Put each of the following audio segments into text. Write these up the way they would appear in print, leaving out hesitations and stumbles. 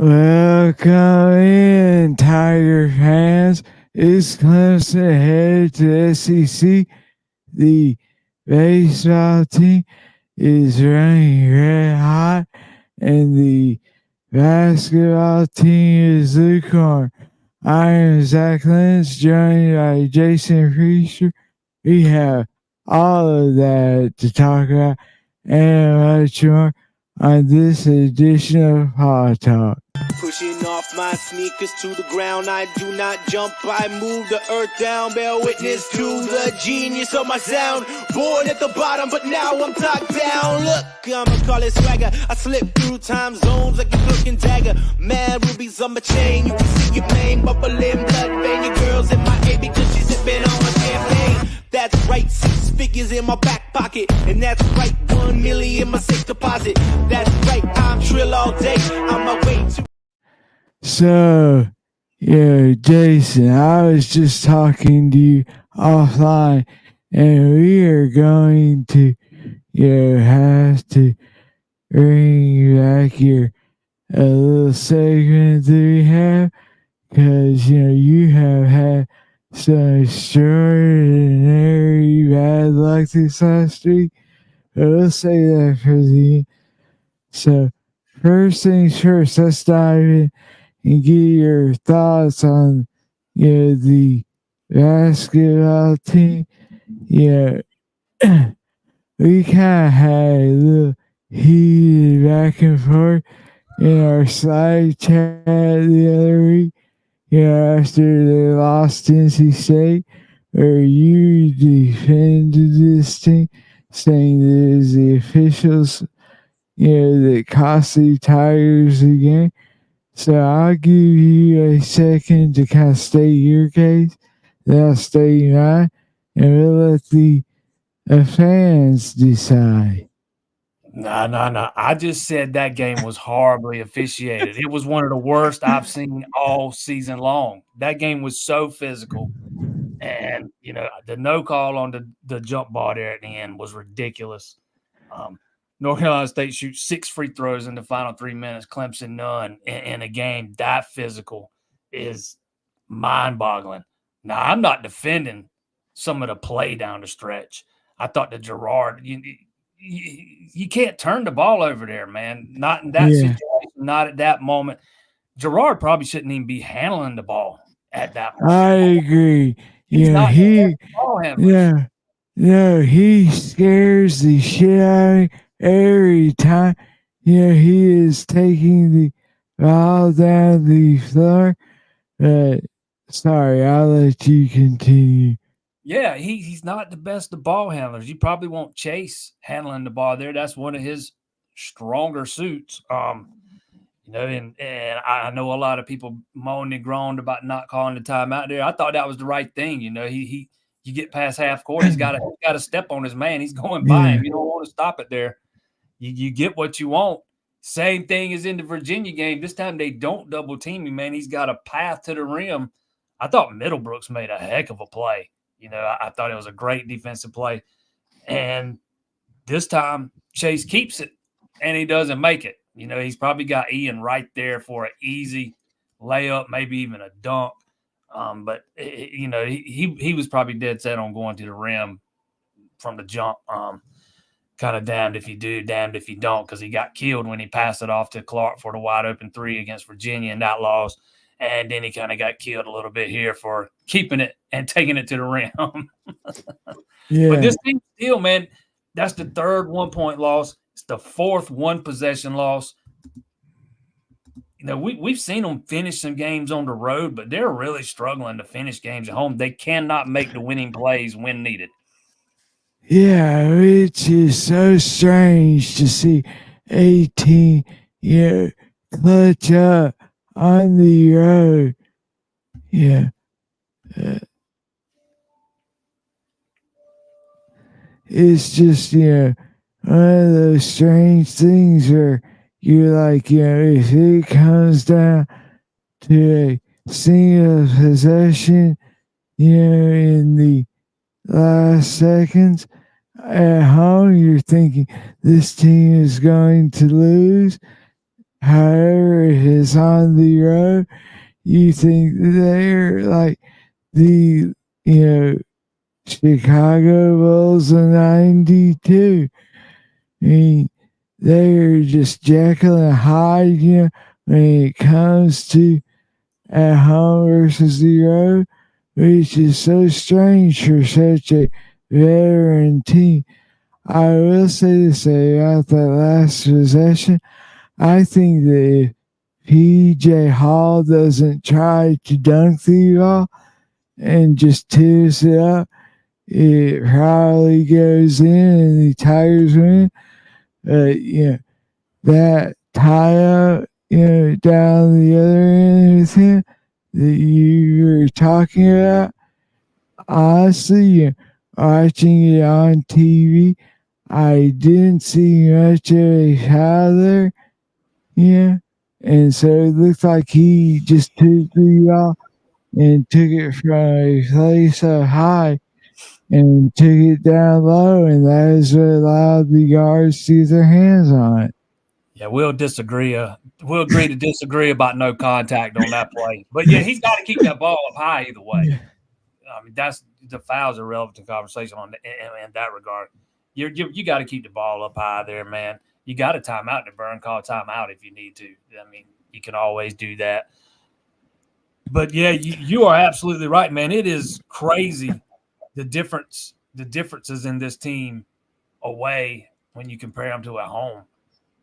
Welcome in, Tiger fans. It's Clemson headed to SEC. The baseball team is running red hot, and the basketball team is lukewarm. I am Zach Lynch, joined by Jason Priester. We have all of that to talk about and much more on this edition of Paw Talk. Pushing off my sneakers to the ground, I do not jump, I move the earth down. Bear witness to the genius of my sound. Born at the bottom, but now I'm top down. Look, I'ma call it swagger. I slip through time zones like a cloak and dagger. Mad rubies on my chain, you can see your pain. Bubbling blood vein, your girl's in my A because she's sipping on my champagne. That's right, 6 figures in my back pocket. And that's right, 1 million in my safe deposit. That's right, I'm trill all day, on my way to. So, Jason, I was just talking to you offline, and we are going to, have to bring back a little segment that we have, because, you have had some extraordinary bad luck this last week. But we'll say that for the end. So, first things first, let's dive in and get your thoughts on the basketball team. We kind of had a little heated back and forth in our slide chat the other week. After they lost NC State, where you defended this team, saying that it was the officials, that cost the Tigers the game. So I'll give you a second to kind of state your case, then I'll state mine, and we'll let the fans decide. No. I just said that game was horribly officiated. It was one of the worst I've seen all season long. That game was so physical. And, the no call on the jump ball there at the end was ridiculous. North Carolina State shoots 6 free throws in the final 3 minutes. Clemson none in a game that physical is mind-boggling. Now, I'm not defending some of the play down the stretch. I thought that Gerard, you can't turn the ball over there, man. Not in that situation, not at that moment. Gerard probably shouldn't even be handling the ball at that moment. I agree. He's not he scares the shit out of me every time. He is taking the ball down the floor. But sorry, I'll let you continue. Yeah, he's not the best of ball handlers. You probably won't Chase handling the ball there. That's one of his stronger suits. And I know a lot of people moaned and groaned about not calling the timeout there. I thought that was the right thing. You get past half court, he's got to step on his man. He's going by him. You don't want to stop it there. You get what you want. Same thing as in the Virginia game. This time they don't double team him, man. He's got a path to the rim. I thought Middlebrooks made a heck of a play. I thought it was a great defensive play. And this time Chase keeps it and he doesn't make it. He's probably got Ian right there for an easy layup, maybe even a dunk. But he was probably dead set on going to the rim from the jump. Kind of damned if you do, damned if you don't, because he got killed when he passed it off to Clark for the wide open 3 against Virginia and that loss. And then he kind of got killed a little bit here for keeping it and taking it to the rim. But this team still, man, that's the third 1-point loss. It's the fourth 1-possession loss. We've seen them finish some games on the road, but they're really struggling to finish games at home. They cannot make the winning plays when needed. Yeah, which is so strange to see a team, clutch up on the road. It's just, one of those strange things where you're like, if it comes down to a single possession, in the last seconds at home, you're thinking this team is going to lose. However, if it's on the road, you think they're like the, you know, Chicago Bulls of '92. I mean, they're just Jekyll and Hyde, when it comes to at home versus the road, which is so strange for such a veteran team. I will say this about that last possession. I think that if PJ Hall doesn't try to dunk the ball and just tears it up, it probably goes in and the Tigers win. But that tie up, down the other end with him that you were talking about, honestly, watching it on TV, I didn't see much of a foul there, yeah. And so it looked like he just took the ball and took it from a place up high and took it down low, and that is what allowed the guards to get their hands on it. Yeah, we'll disagree. We'll agree to disagree about no contact on that play. But yeah, he's got to keep that ball up high either way. Yeah. I mean, that's the foul's a relevant conversation in that regard. You got to keep the ball up high there, man. You got a timeout to burn, call a timeout if you need to. I mean, you can always do that. But yeah, you are absolutely right, man. It is crazy the differences in this team away when you compare them to at home.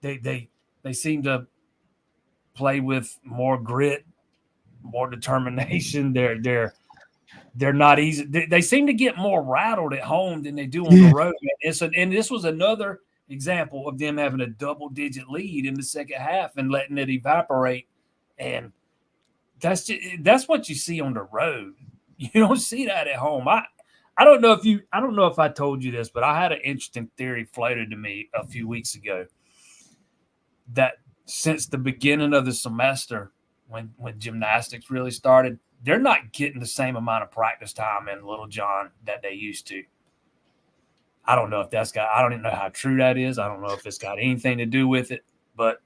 They seem to play with more grit, more determination. They're not easy. They seem to get more rattled at home than they do on the road. And this was another example of them having a double-digit lead in the second half and letting it evaporate. And that's what you see on the road. You don't see that at home. I don't know if I told you this, but I had an interesting theory floated to me a few weeks ago that since the beginning of the semester, when gymnastics really started, they're not getting the same amount of practice time in Little John that they used to. I don't know if I don't even know how true that is. I don't know if it's got anything to do with it, but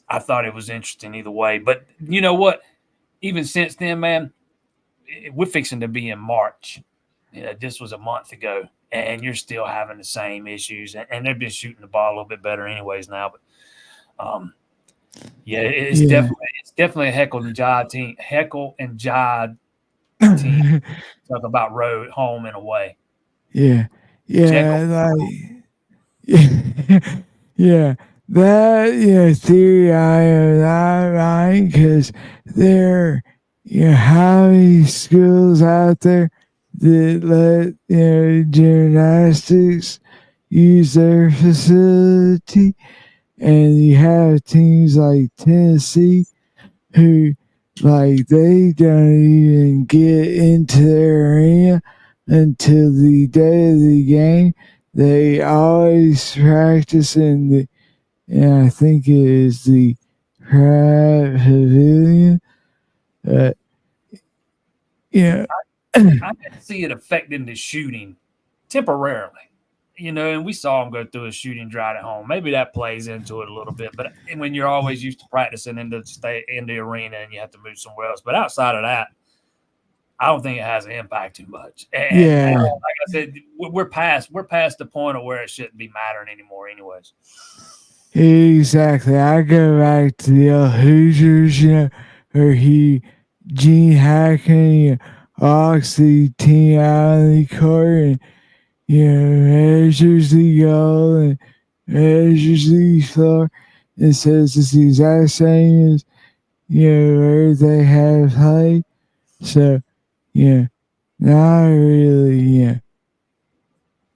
I thought it was interesting either way. But you know what? Even since then, man, we're fixing to be in March. This was a month ago, and you're still having the same issues. And they've been shooting the ball a little bit better, anyways. Now, but it's definitely a heckle and jive team. Heckle and jive team. Talk about road, home, and away. Yeah. Jekyll. Yeah, that theory I am not right because there how many schools out there that let gymnastics use their facility, and you have teams like Tennessee who they don't even get into their arena until the day of the game. They always practice in and I think it is the Pratt Pavilion. Uh, yeah. I can see it affecting the shooting temporarily. And we saw them go through a shooting drought at home. Maybe that plays into it a little bit. But when you're always used to practicing in the arena and you have to move somewhere else, but outside of that, I don't think it has an impact too much. And now, like I said, we're past the point of where it shouldn't be mattering anymore, anyways. Exactly. I go back to the old Hoosiers, where Gene Hackney walks the team out of the court and measures the goal and measures the floor and says it's the exact same as where they have played. So not really.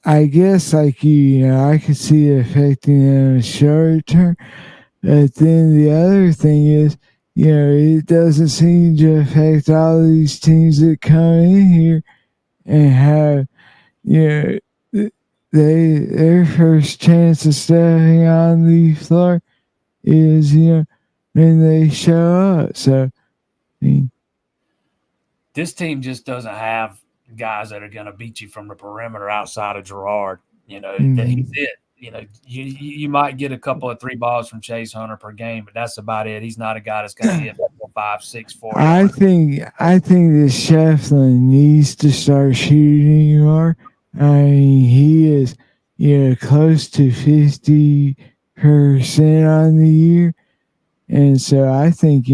I guess I could see it affecting them in the short term. But then the other thing is, it doesn't seem to affect all these teams that come in here and have, their first chance of stepping on the floor is, when they show up. So, this team just doesn't have guys that are going to beat you from the perimeter outside of Gerard. He's it. you might get a couple of three balls from Chase Hunter per game, but that's about it. He's not a guy that's going to hit 5, 6, 40. I think that Shefflin needs to start shooting more. I mean, he is close to 50% on the year, and so I think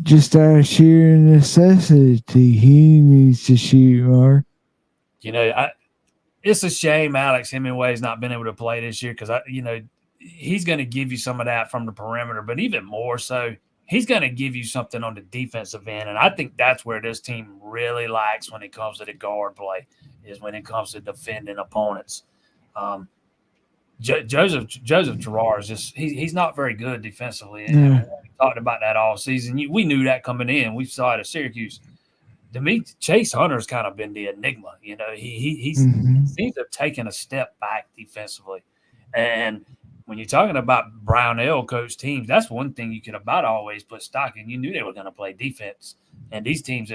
just out of sheer necessity, he needs to shoot more. You know, I, it's a shame Alex Hemingway's not been able to play this year because he's going to give you some of that from the perimeter, but even more so, he's going to give you something on the defensive end, and I think that's where this team really lacks when it comes to the guard play, is when it comes to defending opponents. Um, Joseph Girard is just he's not very good defensively, and Yeah. we talked about that all season. We knew that coming in. We saw it at Syracuse. To me, Chase Hunter's kind of been the enigma. He Hmm. seems to have taken a step back defensively. And when you're talking about Brownell coach teams, that's one thing you can about always put stock in. You knew they were going to play defense. And these teams,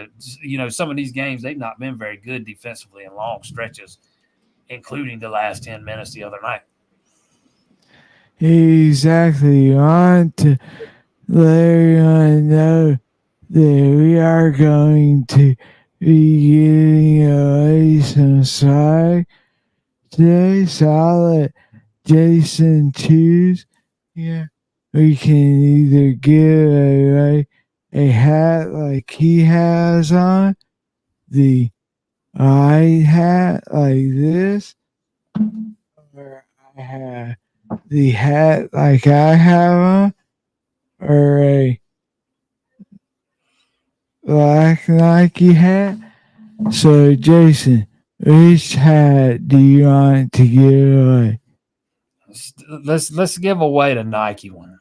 some of these games, they've not been very good defensively in long stretches, including the last 10 minutes the other night. Exactly. You want to let everyone know that we are going to be giving away some swag today, so I'll let Jason choose. Yeah. We can either give away a hat like he has on, the I hat like this, or I have the hat like I have on, or a black Nike hat. So, Jason, which hat do you want to give away? Let's give away the Nike one.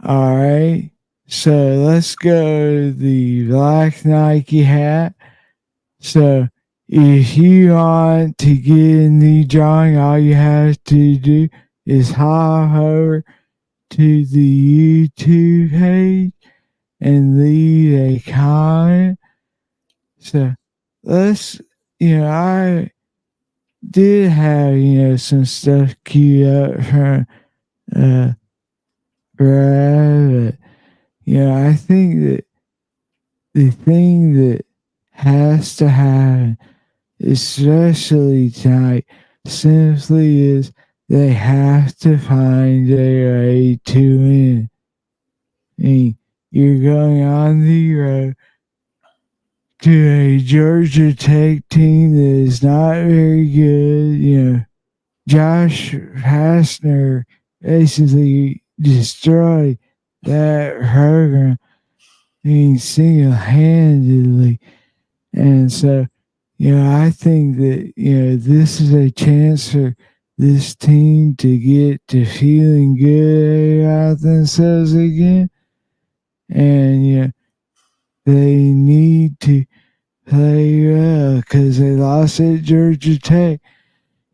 All right. So let's go the black Nike hat. So if you want to get in the drawing, all you have to do is hop over to the YouTube page and leave a comment. So let's, I did have, some stuff queued up from uh, Brad, but, I think that the thing that has to happen, especially tonight, simply is they have to find a way to win. I mean, you're going on the road to a Georgia Tech team that is not very good. Josh Pastner basically destroyed that program. I mean, single handedly. And so, I think that, this is a chance for this team to get to feeling good about themselves again. And, they need to play well because they lost at Georgia Tech.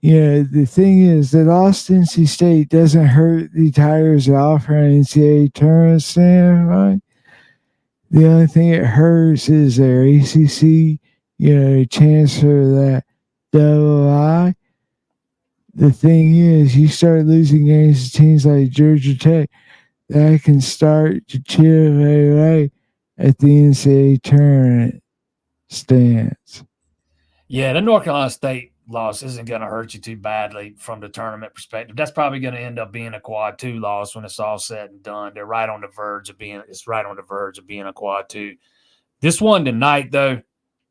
The thing is that lost NC State doesn't hurt the Tigers at all from an NCAA tournament standpoint. The only thing it hurts is their ACC, chance for that double I. The thing is, you start losing games to teams like Georgia Tech, that can start to chip away at the NCAA tournament stands. Yeah, the North Carolina State loss isn't going to hurt you too badly from the tournament perspective. That's probably going to end up being a quad two loss when it's all said and done. They're right on the verge of being. It's right on the verge of being a quad two. This one tonight, though,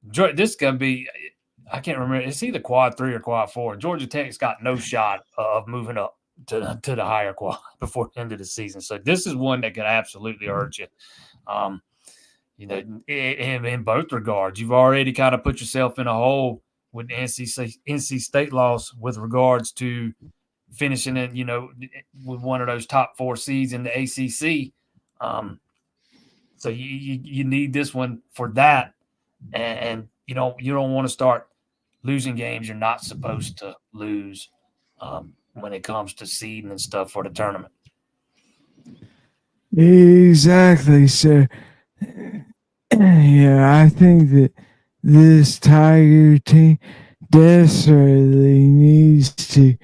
this is going to be. I can't remember. It's either quad three or quad four. Georgia Tech's got no shot of moving up to the higher quad before the end of the season. So this is one that could absolutely hurt you. In both regards, you've already kind of put yourself in a hole with the NC State loss with regards to finishing it, with one of those top four seeds in the ACC. So you need this one for that, and you don't want to start losing games you're not supposed to lose when it comes to seeding and stuff for the tournament. Exactly. So, I think that this Tiger team desperately needs to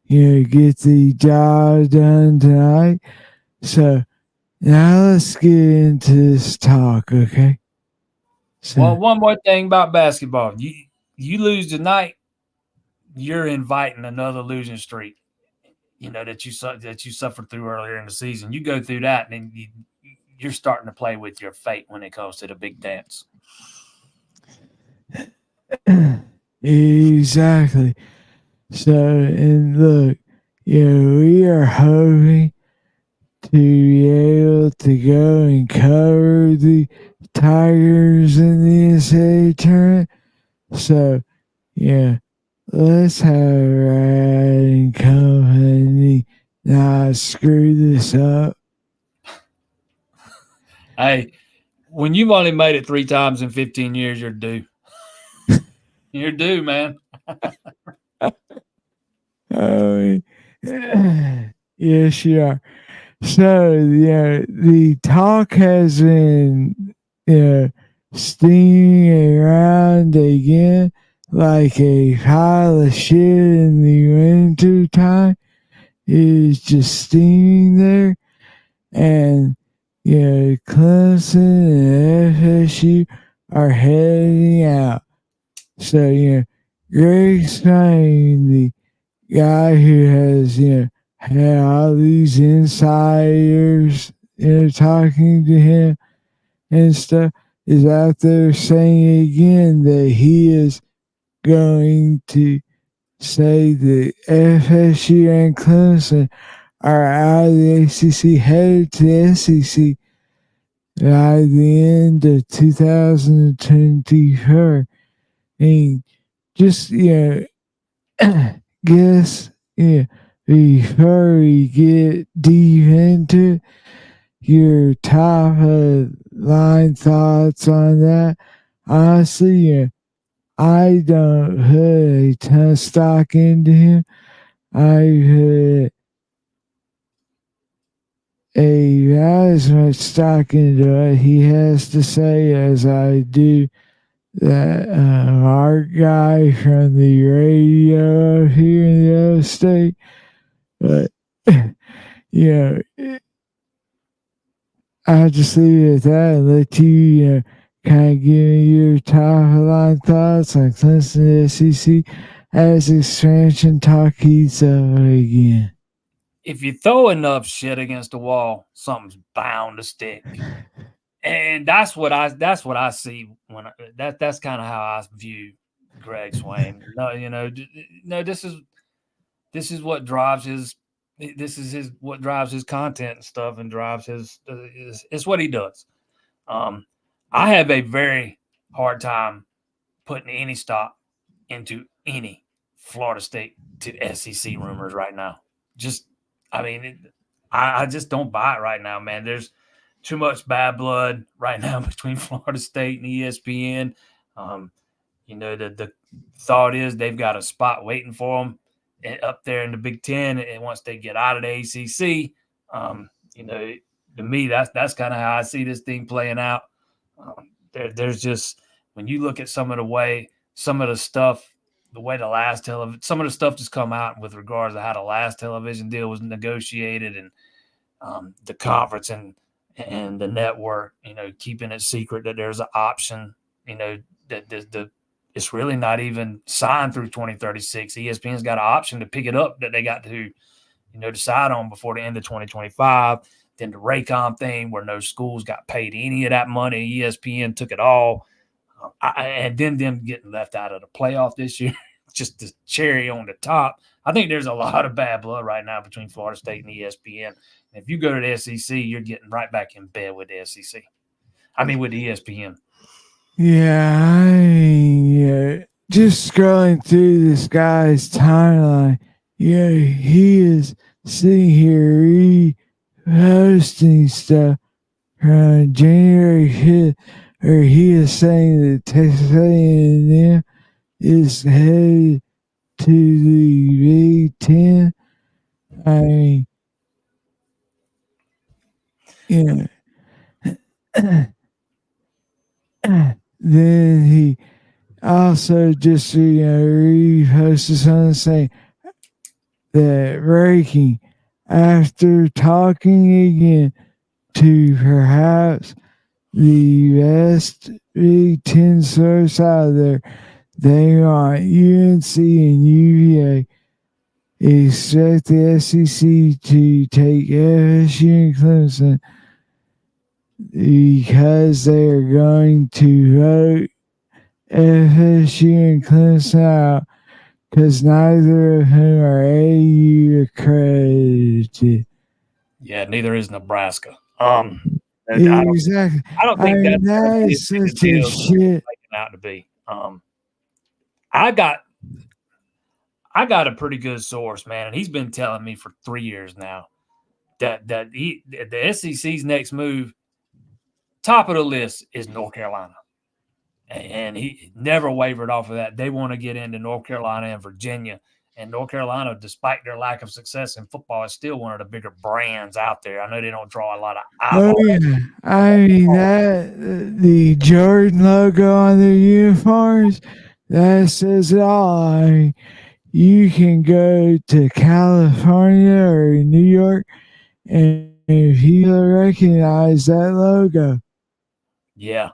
get the job done tonight. So now let's get into this talk, okay? Well, So one more thing about basketball. You lose tonight, you're inviting another losing streak. That you suffered through earlier in the season. You go through that, and then you're starting to play with your fate when it comes to the big dance. exactly. So and look, we are hoping to be able to go and cover the Tigers in the NCAA tournament. So yeah, let's have riding company not screw this up. Hey, when you've only made it 3 times in 15 years, you're due. You're due, man. Oh, yes, you are. So yeah, the talk has been steaming around again like a pile of shit in the winter time. It is just steaming there, and Clemson and FSU are heading out. So Greg's trying the guy who has, had all these insiders, talking to him and stuff, is out there saying again that he is going to say that FSU and Clemson are out of the ACC, headed to the SEC by the end of 2024. And just, guess, before we get deep into your top line thoughts on that, honestly, I don't put a ton of stock into him. I put as much stock into what he has to say as I do that art guy from the radio here in the other state. But yeah, I'll just leave it at that and let you, kind of give me your top line thoughts on Clemson SEC as expansion talk heats up again. If you throw enough shit against the wall, something's bound to stick. And that's what I see when that's kind of how I view Greg Swain. No, no, this is what drives his what drives his content and stuff, and drives it's what he does. Um, I have a very hard time putting any stock into any Florida State to SEC rumors right now. Just, I mean, I just don't buy it right now, man. There's too much bad blood right now between Florida State and ESPN. Um, the thought is they've got a spot waiting for them up there in the Big Ten, and once they get out of the ACC, to me that's kind of how I see this thing playing out. There's just, when you look at some of the stuff, the way some of the stuff just come out with regards to how the last television deal was negotiated, and the conference and the network, keeping it secret that there's an option, that it's really not even signed through 2036. ESPN's got an option to pick it up that they got to, decide on before the end of 2025. Then the Raycom thing, where no schools got paid any of that money, ESPN took it all, and then them getting left out of the playoff this year, just the cherry on the top. I think there's a lot of bad blood right now between Florida State and ESPN. And if you go to the SEC, you're getting right back in bed with the SEC. I mean, with the ESPN. Yeah, just scrolling through this guy's timeline. Yeah, he is sitting here reposting stuff from January 5th, where he is saying that Texas A&M is headed to the Big Ten. I mean, yeah. Then he also just reposted something saying that breaking after talking again to perhaps the best Big Ten source out there. They want UNC and UVA expect the SEC to take FSU and Clemson because they are going to vote FSU and Clemson out because neither of them are AU accredited. Yeah, neither is Nebraska. Exactly. I don't think that's that as is big a such a deal as shit. it's making out to be. I got a pretty good source, man, and he's been telling me for 3 years now that the SEC's next move, top of the list, is North Carolina. And he never wavered off of that. They want to get into North Carolina and Virginia. And North Carolina, despite their lack of success in football, is still one of the bigger brands out there. I know they don't draw a lot of eyeballs. Oh yeah, I mean that the Jordan logo on their uniforms that says it all. I mean, you can go to California or New York, and people recognize that logo. Yeah.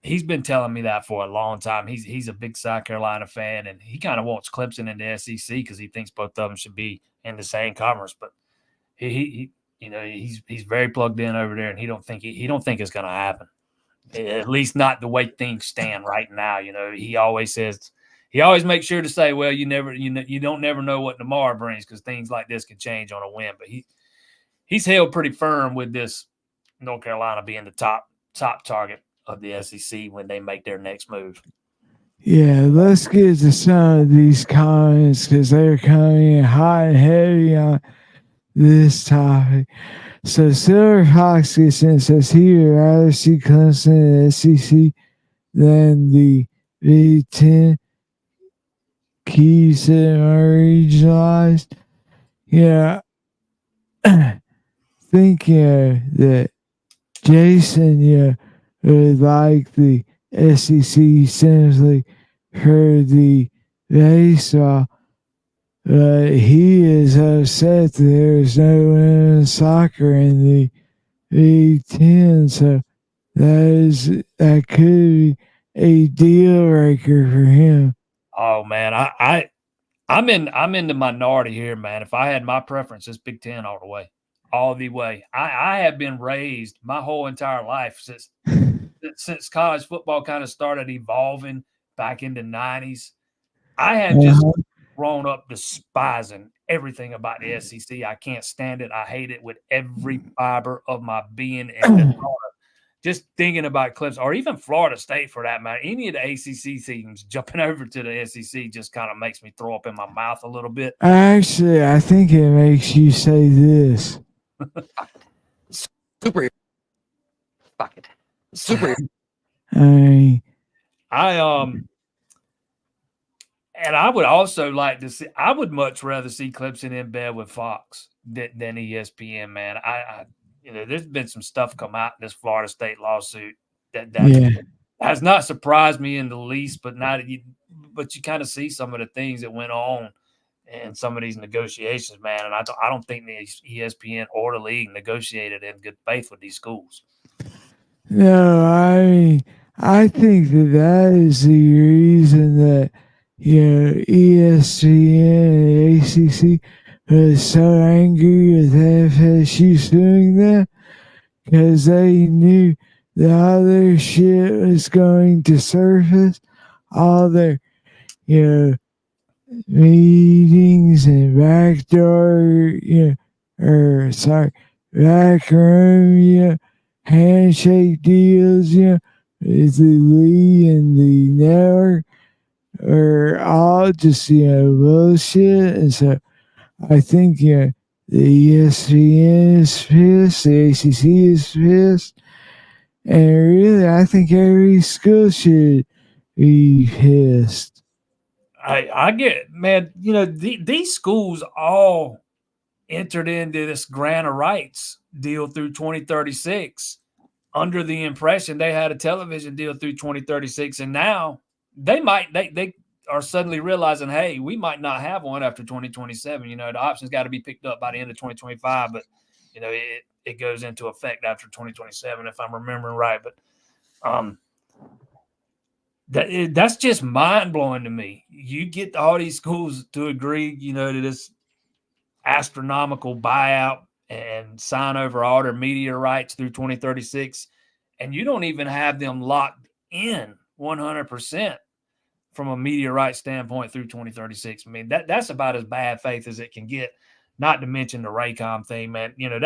He's been telling me that for a long time. He's a big South Carolina fan, and he kind of wants Clemson in the SEC because he thinks both of them should be in the same conference. But he he's very plugged in over there, and he don't think it's going to happen. At least not the way things stand right now. He always makes sure to say, well, you don't never know what tomorrow brings because things like this can change on a whim. But he's held pretty firm with this North Carolina being the top target of the SEC when they make their next move. Yeah, let's get to some of these comments because they're coming in hot and heavy on this topic. So Silver Fox gets in and says he would rather see Clemson in the SEC than the Big Ten. Keeps it more regionalized. Yeah, think that Jason would like the SEC simply for the baseball, but he is upset that there's no women's soccer in the Big Ten, so that could be a deal breaker for him. Oh man, I'm in the minority here, man. If I had my preference, it's Big Ten all the way. All the way. I have been raised my whole entire life since college football kind of started evolving back in the 90s. I have just grown up despising everything about the SEC. I can't stand it. I hate it with every fiber of my being. And just thinking about Clemson or even Florida State for that matter, any of the ACC teams jumping over to the SEC just kind of makes me throw up in my mouth a little bit. Actually, I think it makes you say this. Super. Fuck it. Super. I would also like to see. I would much rather see Clemson in bed with Fox than ESPN. Man, there's been some stuff come out in this Florida State lawsuit that has not surprised me in the least. But you kind of see some of the things that went on in some of these negotiations, man. And I don't think the ESPN or the league negotiated in good faith with these schools. No, I think that is the reason that ESPN and ACC was so angry with FSU suing them because they knew that all their shit was going to surface, all their meetings and backdoor backroom handshake deals with the league and the network are all just bullshit. And so I think the ESPN is pissed, the ACC is pissed, and really I think every school should be pissed. I get, man, these schools all entered into this grant of rights deal through 2036 under the impression they had a television deal through 2036, and now they are suddenly realizing, hey, we might not have one after 2027. You know, the option's got to be picked up by the end of 2025, but you know, it goes into effect after 2027, if I'm remembering right. But that's just mind blowing to me. You get all these schools to agree, you know, to this astronomical buyout and sign over all their media rights through 2036, and you don't even have them locked in 100% from a media rights standpoint through 2036. I mean, that's about as bad faith as it can get. Not to mention the Raycom thing, man. You know,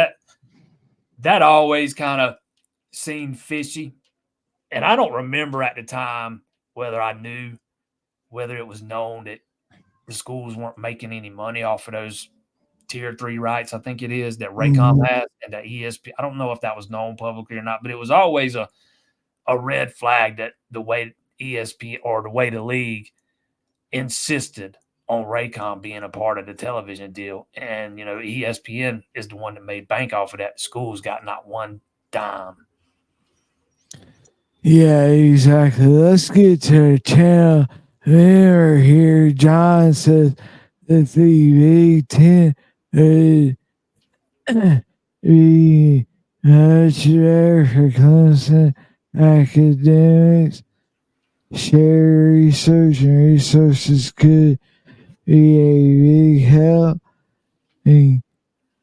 that always kind of seemed fishy, and I don't remember at the time whether I knew, whether it was known that the schools weren't making any money off of those tier 3 rights, I think it is, that Raycom has, and that ESP. I don't know if that was known publicly or not, but it was always a red flag that the way ESP or the way the league insisted on Raycom being a part of the television deal. And, you know, ESPN is the one that made bank off of that. The schools got not one dime. Yeah, exactly. Let's get to the channel member here. John says that the Big Ten would be much better for Clemson academics. Share research and resources could be a big help. And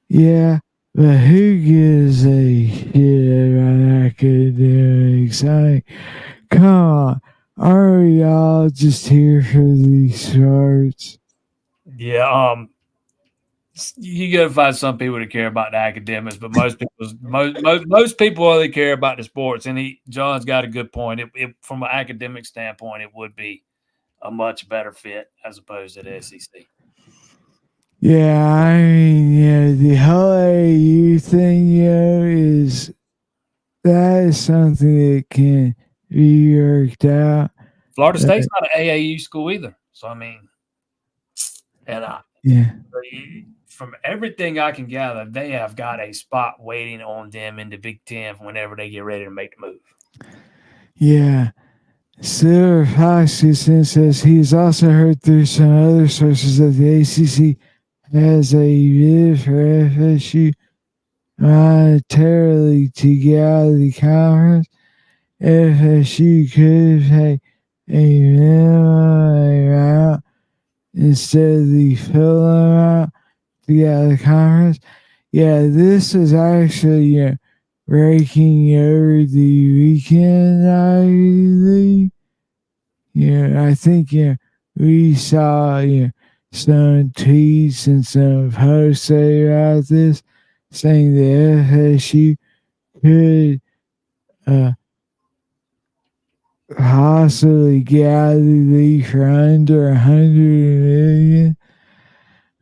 yeah, but who gives a shit about academics? Come on, are we all just here for these sports? Yeah, you gotta find some people that care about the academics, but most people only care about the sports. And John's got a good point. From an academic standpoint, it would be a much better fit as opposed to the SEC. Yeah, I mean, yeah, the whole AU thing, is that is something that can be worked out. Florida State's not an AAU school either. So, I mean, and yeah, from everything I can gather, they have got a spot waiting on them in the Big Ten whenever they get ready to make the move. Yeah. Silver Foxson says he's also heard through some other sources that the ACC has a bid for FSU monetarily to get out of the conference. FSU could pay a minimum amount instead of the full amount to get out of the conference. Yeah, this is actually breaking over the weekend, I believe. I think we saw some tweets and some posts about this, saying the FSU could possibly get out of the league for under 100 million,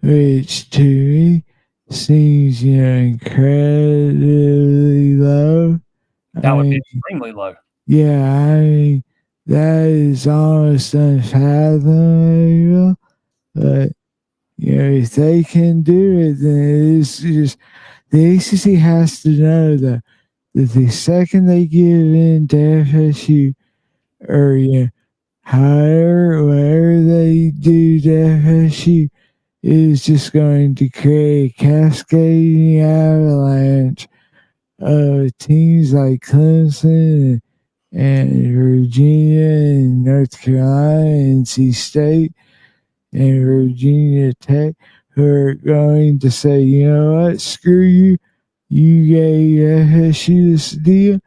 which to me seems incredibly low. That would be extremely low. Yeah, I mean, that is almost unfathomable. But if they can do it, then it's just the ACC has to know that the second they give in to FSU, or whatever they do to FSU, is just going to create a cascading avalanche of teams like Clemson and Virginia and North Carolina and NC State and Virginia Tech, who are going to say, you know what, screw you, you gave FSU this deal,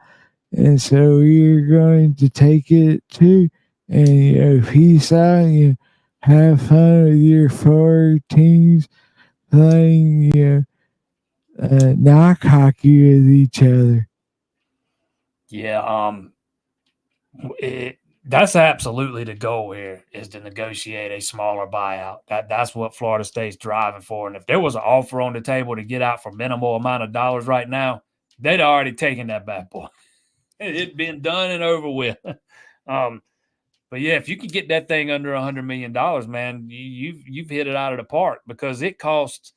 and so we're going to take it too, and peace out, have fun with your 4 teams playing knock hockey with each other. Yeah, that's absolutely the goal here, is to negotiate a smaller buyout. That's what Florida State's driving for. And if there was an offer on the table to get out for minimal amount of dollars right now, they'd already taken that bad boy. It'd been done and over with. But yeah, if you could get that thing under $100 million, man, you've hit it out of the park, because it costs.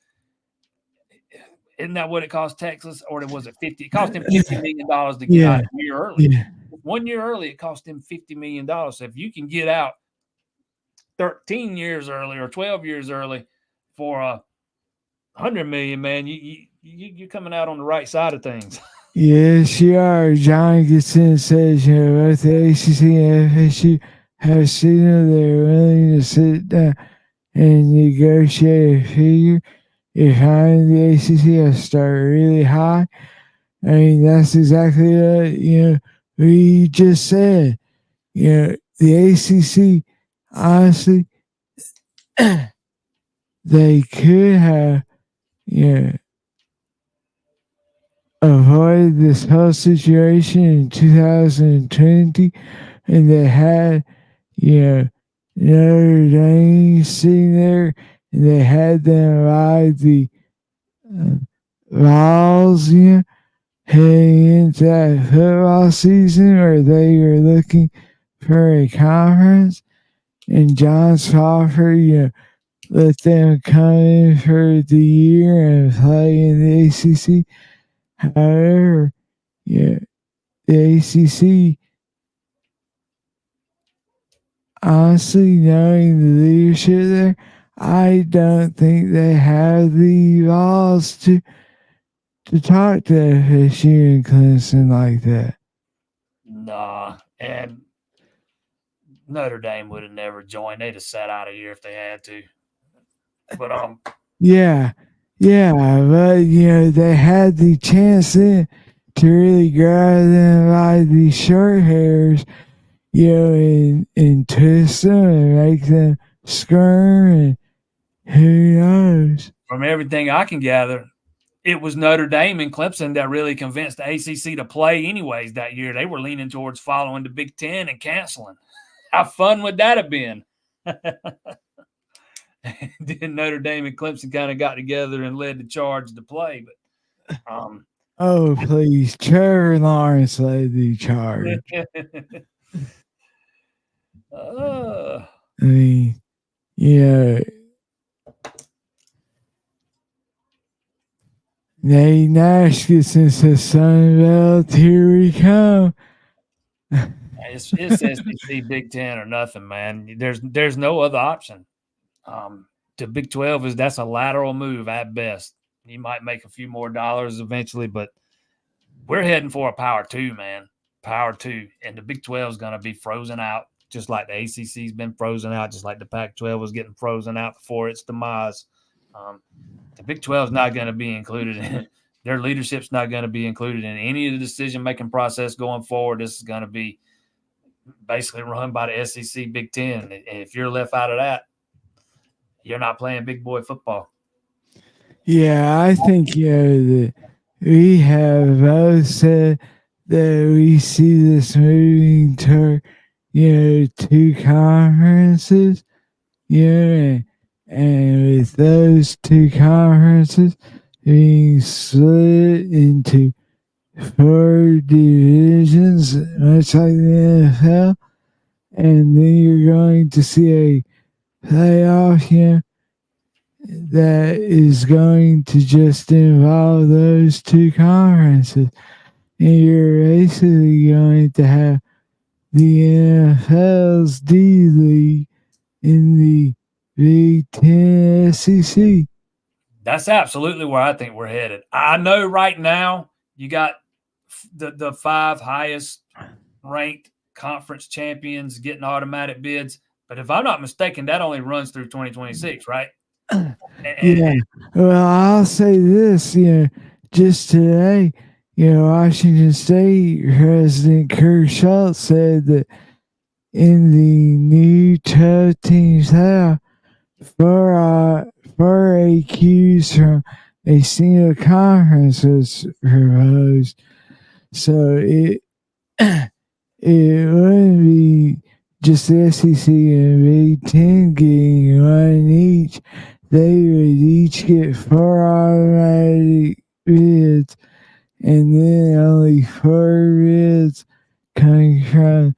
Isn't that what it cost Texas, or was it 50? It cost him $50 million to get out a year early. Yeah. 1 year early, it cost him $50 million. So if you can get out 13 years early or 12 years early for $100 million, man. You're coming out on the right side of things. Yes, you are. John Gibson says, both the ACC and FSU have signaled they're willing to sit down and negotiate a figure. If I'm the ACC, I start really high. I mean, that's exactly what, we just said. The ACC, honestly, they could have, avoided this whole situation in 2020, and they had, Notre Dame sitting there, and they had them ride the uh, Vols, heading into that football season where they were looking for a conference, and John Swofford, let them come in for the year and play in the ACC. However, the ACC, honestly, knowing the leadership there, I don't think they have the balls to talk to FSU and Clemson like that. Nah, and Notre Dame would have never joined. They'd have sat out of here if they had to. But Yeah, but they had the chance then to really grab them by the short hairs, and twist them and make them squirm, and who knows? from everything I can gather, it was Notre Dame and Clemson that really convinced the ACC to play anyways that year. They were leaning towards following the Big Ten and canceling. How fun would that have been? Then Notre Dame and Clemson kind of got together and led the charge to play. But oh, please, Trevor Lawrence led the charge. I mean, Nate Nash gets into Sunbelt. Here we come. It's SEC, Big Ten, or nothing, man. There's no other option. The Big 12 that's a lateral move at best. You might make a few more dollars eventually, but we're heading for a Power 2, man. Power 2, and the Big 12 is going to be frozen out, just like the ACC's been frozen out, just like the Pac-12 was getting frozen out before its demise. The Big 12 is not going to be included in their leadership's not going to be included in any of the decision-making process going forward. This is going to be basically run by the SEC Big Ten. And if you're left out of that, you're not playing big boy football. Yeah, I think that we have both said that we see this moving toward two conferences, and with those two conferences being split into 4 divisions, much like the NFL, and then you're going to see a playoff, that is going to just involve those two conferences. And you're basically going to have the NFL's D League in the Big Ten SEC. That's absolutely where I think we're headed. I know right now you got the 5 highest ranked conference champions getting automatic bids. But if I'm not mistaken, that only runs through 2026, right? Yeah. Well, I'll say this, just today, Washington State President Kirk Schultz said that in the new 12 teams playoff, 4 AQs from a single conference was proposed. So it wouldn't be just the SEC and Big Ten getting one each. They would each get 4 automatic bids, and then only 4 bids coming from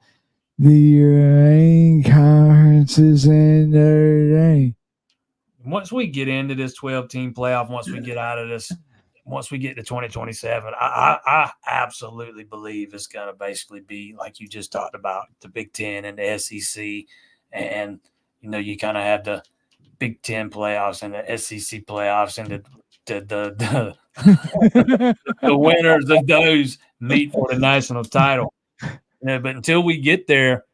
the remaining conferences and Notre Dame. Once we get into this 12-team playoff, once we get out of this, once we get to 2027, I absolutely believe it's going to basically be like you just talked about, the Big Ten and the SEC, and you kind of have the Big Ten playoffs and the SEC playoffs, and the winners of those meet for the national title. But until we get there,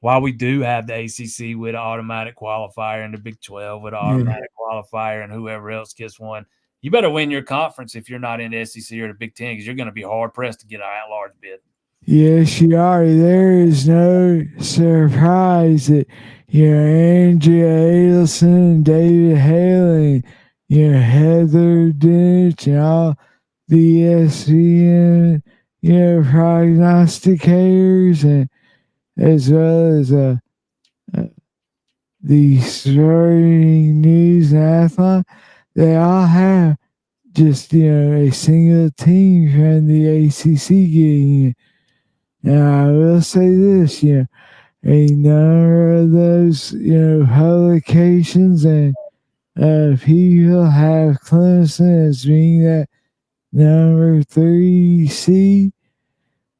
while we do have the ACC with an automatic qualifier and the Big 12 with an automatic qualifier and whoever else gets one, you better win your conference if you're not in the SEC or the Big 10, because you're going to be hard-pressed to get an at-large bid. Yes, you are. There is no surprise that Andrea Adelson, David Haley, Heather Dinch, and all the ESPN, prognosticators, and as well as the Starting News and Athlon, they all have just a single team from the ACC getting it. Now, I will say this, a number of those, publications and people have Clemson as being that number 3 seed.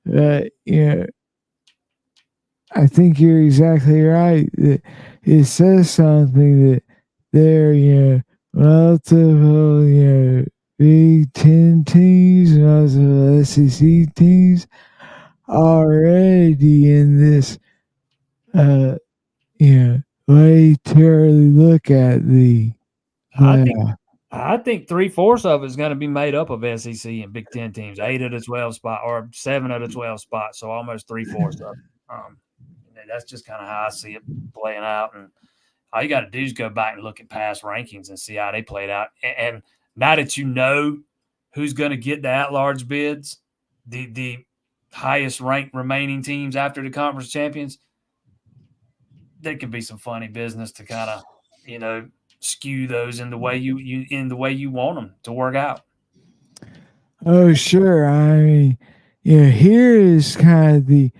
But, I think you're exactly right. It says something that they're, multiple, Big Ten teams, multiple SEC teams already in this, way too early look at the playoff. I think 3/4 of it is going to be made up of SEC and Big Ten teams, 8 of the 12 spot or 7 of the 12 spots, so almost 3/4 of it. That's just kind of how I see it playing out. And all you got to do is go back and look at past rankings and see how they played out. And now that you know who's going to get the at-large bids, the highest ranked remaining teams after the conference champions, there could be some funny business to kind of, skew those in the way you want them to work out. Oh, sure. I mean, here is kind of the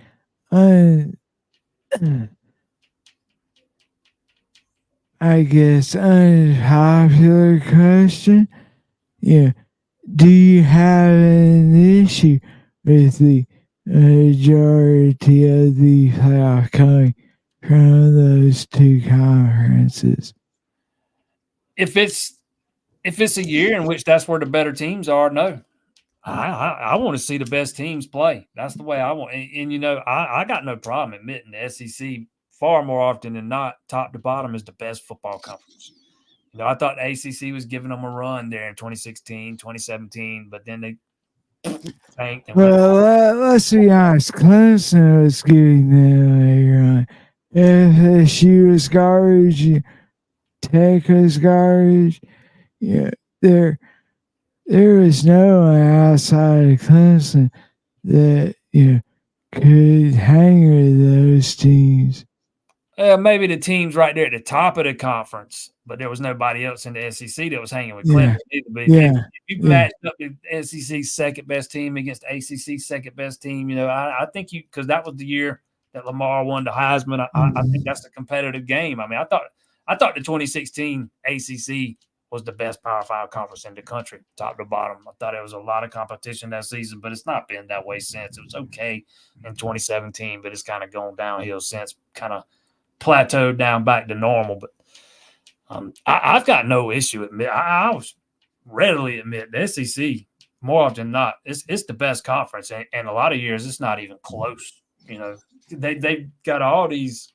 I guess unpopular question. Do you have an issue with the majority of the playoff coming from those two conferences? If it's a year in which that's where the better teams are, no. I want to see the best teams play. That's the way I want. And I got no problem admitting the SEC far more often than not, top to bottom, is the best football conference. I thought the ACC was giving them a run there in 2016, 2017, but then they tanked. Let's be honest. Clemson was giving them a run. FSU was garbage. Tech was garbage. There was no one outside of Clemson that could hang with those teams. Maybe the teams right there at the top of the conference, but there was nobody else in the SEC that was hanging with Clemson either. But if you matched up the SEC's second best team against ACC's second best team, I think because that was the year that Lamar won the Heisman. I think that's the competitive game. I mean, I thought the 2016 ACC was the best Power 5 conference in the country, top to bottom. I thought there was a lot of competition that season, but it's not been that way since. It was okay in 2017, but it's kind of gone downhill since, kind of plateaued down back to normal. But I've got no issue admit. I was readily admit the SEC more often than not, it's the best conference, and a lot of years it's not even close. They've got all these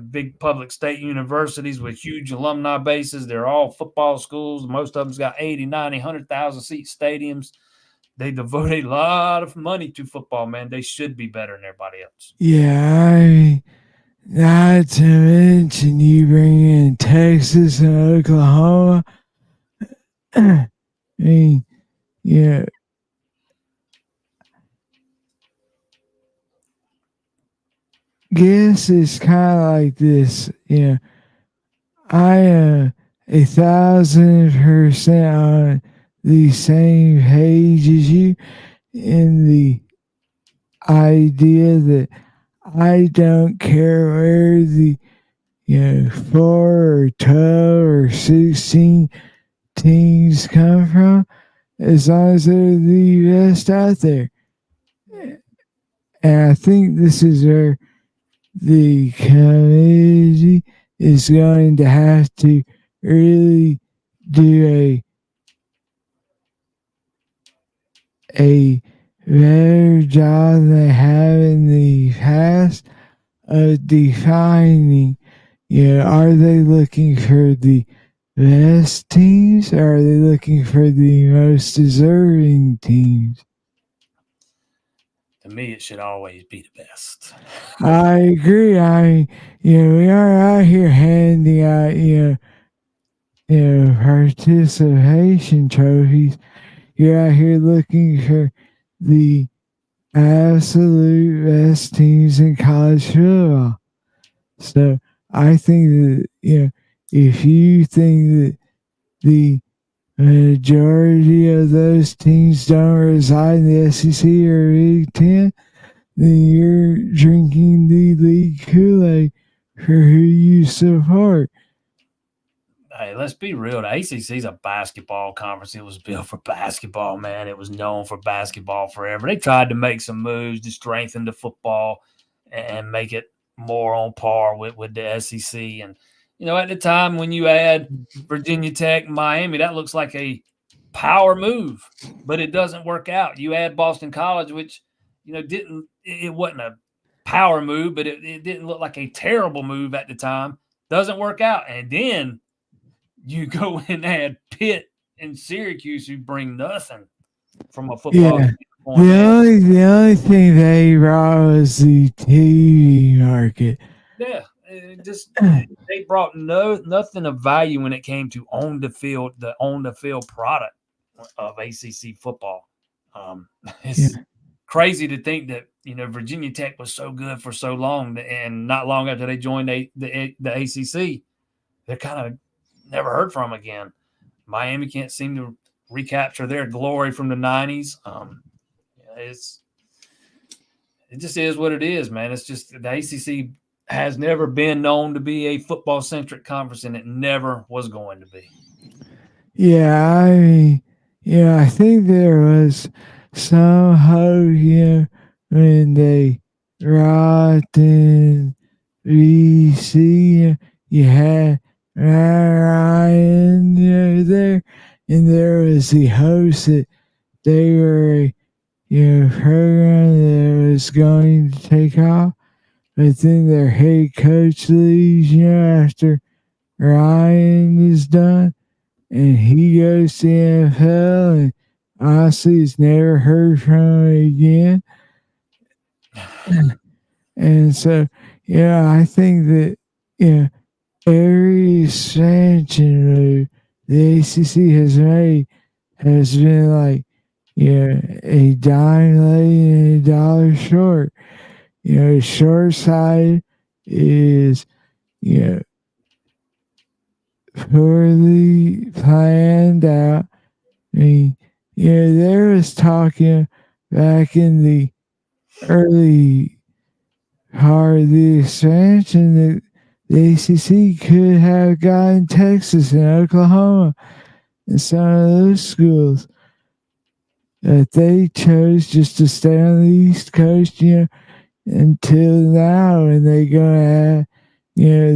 big public state universities with huge alumni bases. They're all football schools. Most of them's got 80, 90, 100,000 seat stadiums. They devote a lot of money to football, man. They should be better than everybody else. Yeah, not to mention you bring in Texas and Oklahoma. I mean, guess it's kind of like this. I am 1,000% on the same page as you in the idea that I don't care where the 4 or 12 or 16 teams come from, as long as they're the best out there. And I think this is where the committee is going to have to really do a better job than they have in the past of defining, are they looking for the best teams or are they looking for the most deserving teams? To me, it should always be the best. I agree. We are out here handing out, participation trophies. You're out here looking for the absolute best teams in college football. So I think that, if you think that the majority of those teams don't reside in the SEC or Big Ten, then you're drinking the league Kool-Aid for who you support. Hey, let's be real. The ACC is a basketball conference. It was built for basketball, man. It was known for basketball forever. They tried to make some moves to strengthen the football and make it more on par with the SEC. And, at the time when you add Virginia Tech, Miami, that looks like a power move, but it doesn't work out. You add Boston College, which, it wasn't a power move, but it didn't look like a terrible move at the time. Doesn't work out. And then you go and add Pitt and Syracuse, who bring nothing from a football standpoint. The only thing they brought was the TV market. Yeah, they brought nothing of value when it came to the on the field product of ACC football. It's crazy to think that Virginia Tech was so good for so long, and not long after they joined the ACC, they're kind of never heard from again. Miami can't seem to recapture their glory from the 90s. It just is what it is, man. It's just the ACC has never been known to be a football-centric conference, and it never was going to be. Yeah, I think there was some hope, when they brought in BC, you had Ryan, there, and there was the hopes that they were a program that was going to take off. But then their head coach leaves, after Ryan is done, and he goes to the NFL, and honestly, is never heard from him again. And so, I think that, every expansion move the ACC has made has been like, a dime late and a dollar short. Short side is, poorly planned out. I mean, there was talking back in the early part of the expansion that the ACC could have gotten Texas and Oklahoma and some of those schools. That they chose just to stay on the East Coast, until now, and they go at,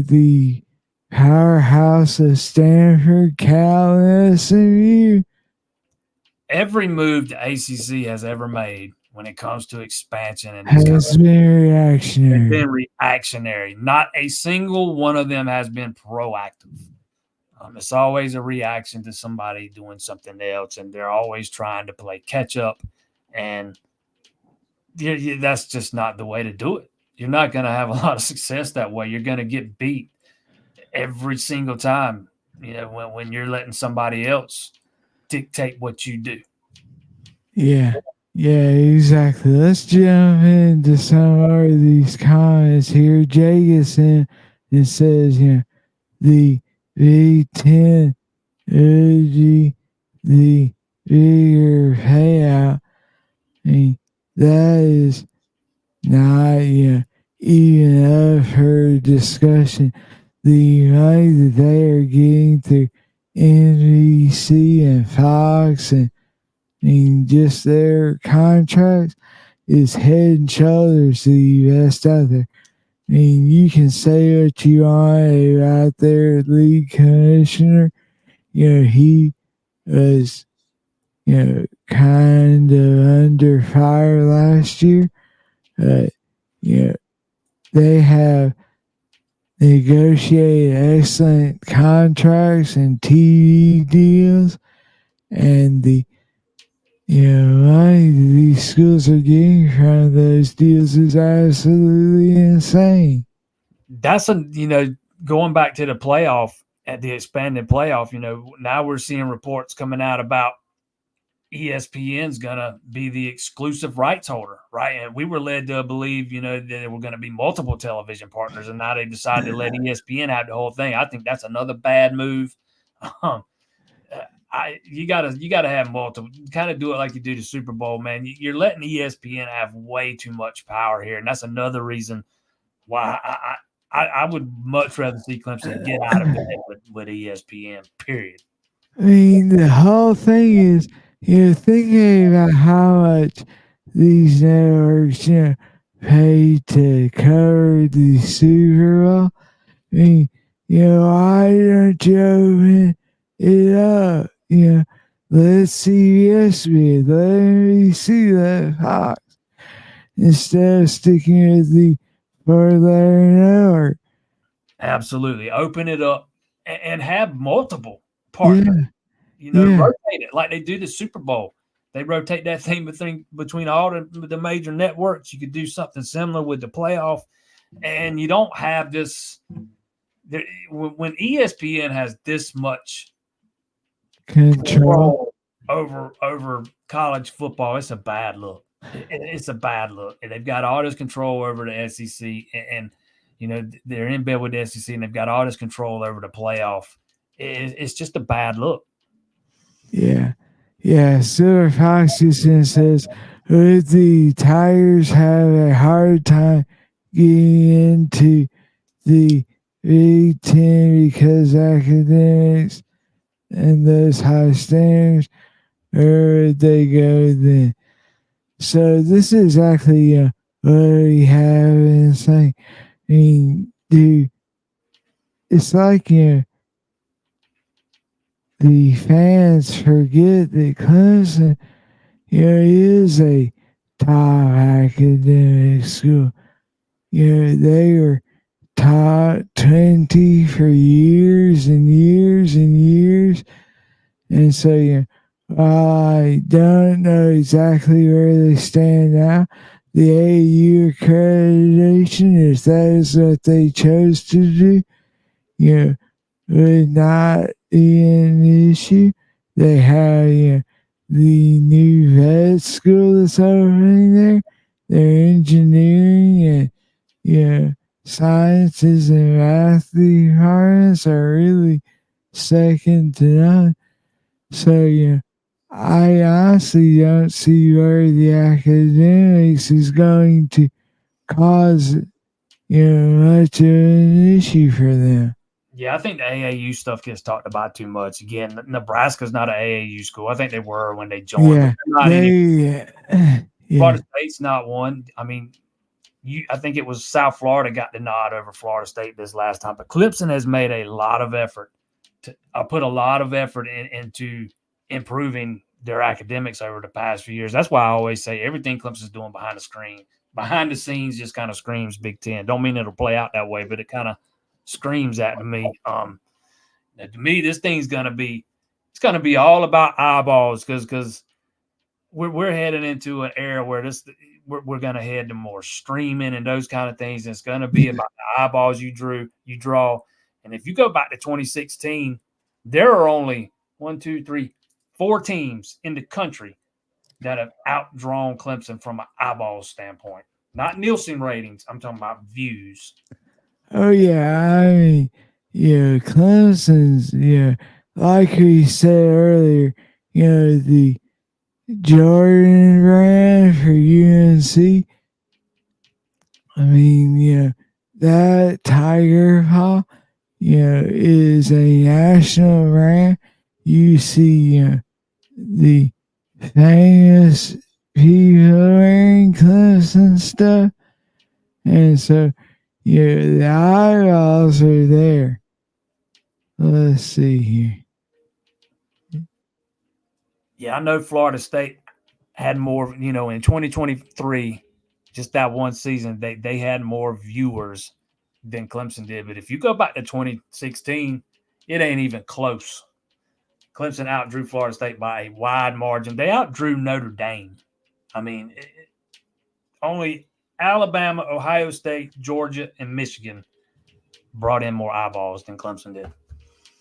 the powerhouse of Stanford, Cal, and SMU. Every move the ACC has ever made when it comes to expansion and has been reactionary. It's been reactionary. Not a single one of them has been proactive. It's always a reaction to somebody doing something else, and they're always trying to play catch up. And that's just not the way to do it. You're not going to have a lot of success that way. You're going to get beat every single time, when you're letting somebody else dictate what you do. Yeah, exactly. Let's jump into some more of these comments here. Jay gets in and says, the Big Ten urging the bigger payout. I mean, that is not, even up for discussion. The money that they are getting through NBC and Fox and just their contracts is head and shoulders the best out there. I mean, you can say what you want about their league commissioner. He was, kind of under fire last year. But, they have negotiated excellent contracts and TV deals, and the money these schools are getting from those deals is absolutely insane. That's going back to the playoff, at the expanded playoff. Now we're seeing reports coming out about ESPN's gonna be the exclusive rights holder, right? And we were led to believe, that there were going to be multiple television partners, and now they decided to let ESPN have the whole thing. I think that's another bad move. You gotta have multiple. Kind of do it like you do the Super Bowl, man. You're letting ESPN have way too much power here, and that's another reason why I would much rather see Clemson get out of bed with ESPN. Period. I mean, the whole thing is, thinking about how much these networks, pay to cover the Super Bowl. I mean, why don't you open it up? Let CBS be it, let NBC, let Fox, instead of sticking with the four-letter network. Absolutely. Open it up and have multiple partners. Yeah. Rotate it like they do the Super Bowl. They rotate that thing between all the major networks. You could do something similar with the playoff, and you don't have this. When ESPN has this much control over college football, it's a bad look. It's a bad look. And they've got all this control over the SEC, and they're in bed with the SEC, and they've got all this control over the playoff. It's just a bad look. Yeah. Silver Fox says, would the Tigers have a hard time getting into the Big Ten because academics and those high standards, or would they go then? So this is exactly what we have in saying. I mean, dude, it's like, the fans forget that Clemson, is a top academic school. They were top 20 for years and years and years. And so, while I don't know exactly where they stand now, the AAU accreditation, if that is what they chose to do, would not be an issue. They have the new vet school that's opening there. Their engineering and sciences and math departments are really second to none. So I honestly don't see where the academics is going to cause much of an issue for them. Yeah, I think the AAU stuff gets talked about too much. Again, Nebraska's not an AAU school. I think they were when they joined. Florida State's not one. I mean, I think it was South Florida got the nod over Florida State this last time. But Clemson has made a lot of effort. Put a lot of effort into improving their academics over the past few years. That's why I always say everything Clemson's doing behind the scenes just kind of screams Big Ten. Don't mean it'll play out that way, but it kind of screams that to me. To me, this thing's gonna be all about eyeballs because we're heading into an era where we're gonna head to more streaming and those kind of things. And it's gonna be about the eyeballs you draw. And if you go back to 2016, there are only 4 teams in the country that have outdrawn Clemson from an eyeball standpoint. Not Nielsen ratings. I'm talking about views. Oh, yeah. I mean, Clemson's, like we said earlier, the Jordan brand for UNC. I mean, that Tiger Paw, is a national brand. You see, the famous people wearing Clemson stuff. And so, the eyeballs are there. Let's see here. Yeah, I know Florida State had more, in 2023, just that one season, they had more viewers than Clemson did. But if you go back to 2016, it ain't even close. Clemson outdrew Florida State by a wide margin. They outdrew Notre Dame. I mean, only Alabama, Ohio State, Georgia, and Michigan brought in more eyeballs than Clemson did.